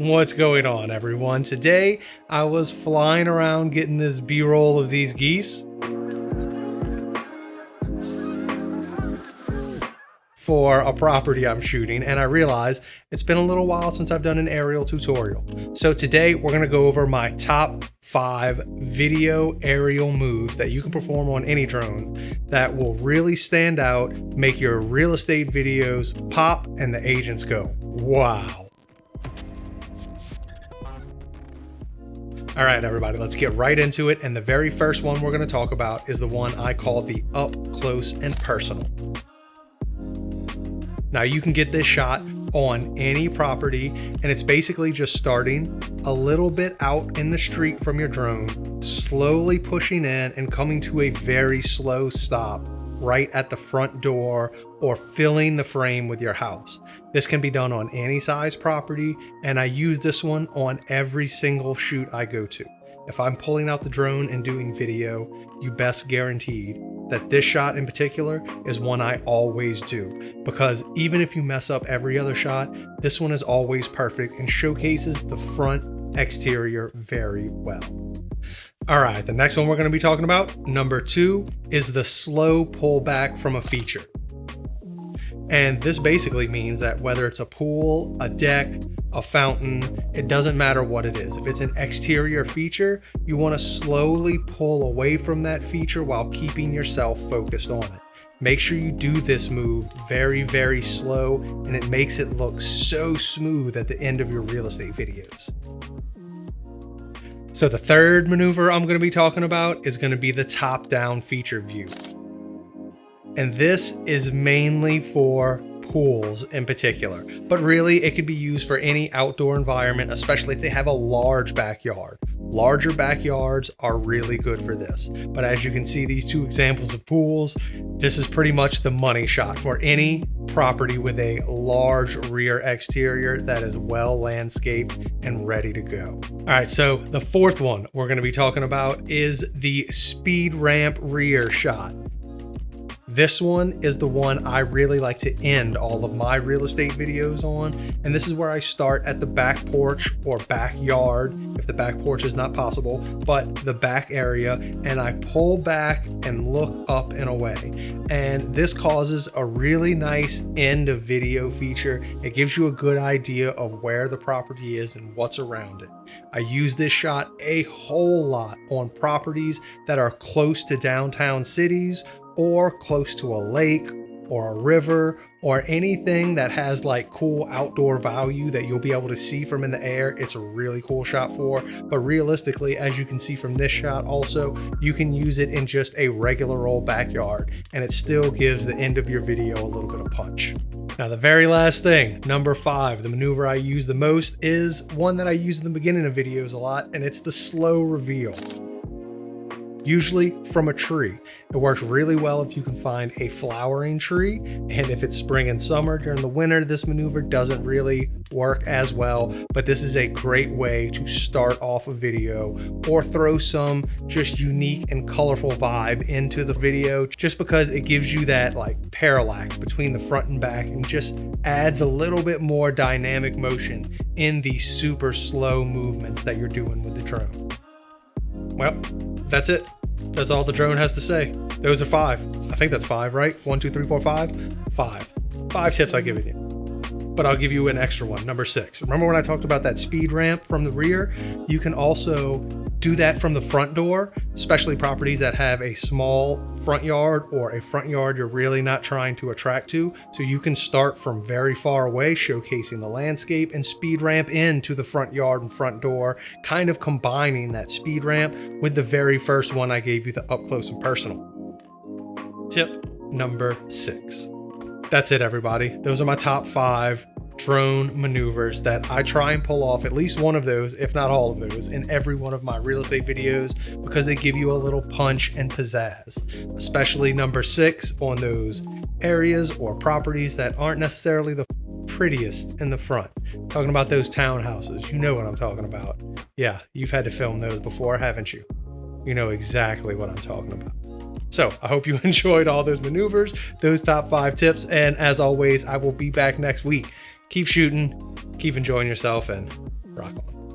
What's going on, everyone? Today I was flying around getting this B-roll of these geese for a property I'm shooting, and I realized it's been a little while since I've done an aerial tutorial. So today we're going to go over my top 5 video aerial moves that you can perform on any drone that will really stand out, make your real estate videos pop, and the agents go, wow. All right, everybody, let's get right into it. And the very first one we're going to talk about is the one I call the up close and personal. Now you can get this shot on any property, and it's basically just starting a little bit out in the street from your drone, slowly pushing in and coming to a very slow stop right at the front door or filling the frame with your house. This can be done on any size property, and I use this one on every single shoot I go to. If I'm pulling out the drone and doing video, you best guaranteed that this shot in particular is one I always do, because even if you mess up every other shot, this one is always perfect and showcases the front exterior very well. All right, the next one we're going to be talking about, number 2, is the slow pullback from a feature. And this basically means that whether it's a pool, a deck, a fountain, it doesn't matter what it is. If it's an exterior feature, you want to slowly pull away from that feature while keeping yourself focused on it. Make sure you do this move very, very slow, and it makes it look so smooth at the end of your real estate videos. So the third maneuver I'm going to be talking about is going to be the top-down feature view. And this is mainly for pools in particular, but really it could be used for any outdoor environment, especially if they have a large backyard. Larger backyards are really good for this. But as you can see, these 2 examples of pools, this is pretty much the money shot for any property with a large rear exterior that is well landscaped and ready to go. All right, so the fourth one we're going to be talking about is the speed ramp rear shot. This one is the one I really like to end all of my real estate videos on. And this is where I start at the back porch or backyard, if the back porch is not possible, but the back area, and I pull back and look up and away. And this causes a really nice end of video feature. It gives you a good idea of where the property is and what's around it. I use this shot a whole lot on properties that are close to downtown cities, or close to a lake or a river, or anything that has like cool outdoor value that you'll be able to see from in the air. It's a really cool shot for, but realistically, as you can see from this shot also, you can use it in just a regular old backyard and it still gives the end of your video a little bit of punch. Now the very last thing, number 5, the maneuver I use the most is one that I use in the beginning of videos a lot, and it's the slow reveal. Usually from a tree. It works really well if you can find a flowering tree, and if it's spring and summer. During the winter, this maneuver doesn't really work as well, but this is a great way to start off a video or throw some just unique and colorful vibe into the video, just because it gives you that like parallax between the front and back and just adds a little bit more dynamic motion in the super slow movements that you're doing with the drone. Well, that's it. That's all the drone has to say. Those are 5. I think that's 5, right? 1, 2, 3, 4, 5? 5. 5 tips I've given you. But I'll give you an extra one, number 6. Remember when I talked about that speed ramp from the rear? You can also do that from the front door, especially properties that have a small front yard or a front yard you're really not trying to attract to. So you can start from very far away, showcasing the landscape, and speed ramp into the front yard and front door, kind of combining that speed ramp with the very first one I gave you, the up close and personal. Tip number 6. That's it, everybody. Those are my top 5 drone maneuvers that I try and pull off at least one of those, if not all of those, in every one of my real estate videos, because they give you a little punch and pizzazz, especially number 6 on those areas or properties that aren't necessarily the prettiest in the front. Talking about those townhouses, you know what I'm talking about. Yeah, you've had to film those before, haven't you? You know exactly what I'm talking about. So I hope you enjoyed all those maneuvers, those top 5 tips. And as always, I will be back next week. Keep shooting, keep enjoying yourself, and Rock on.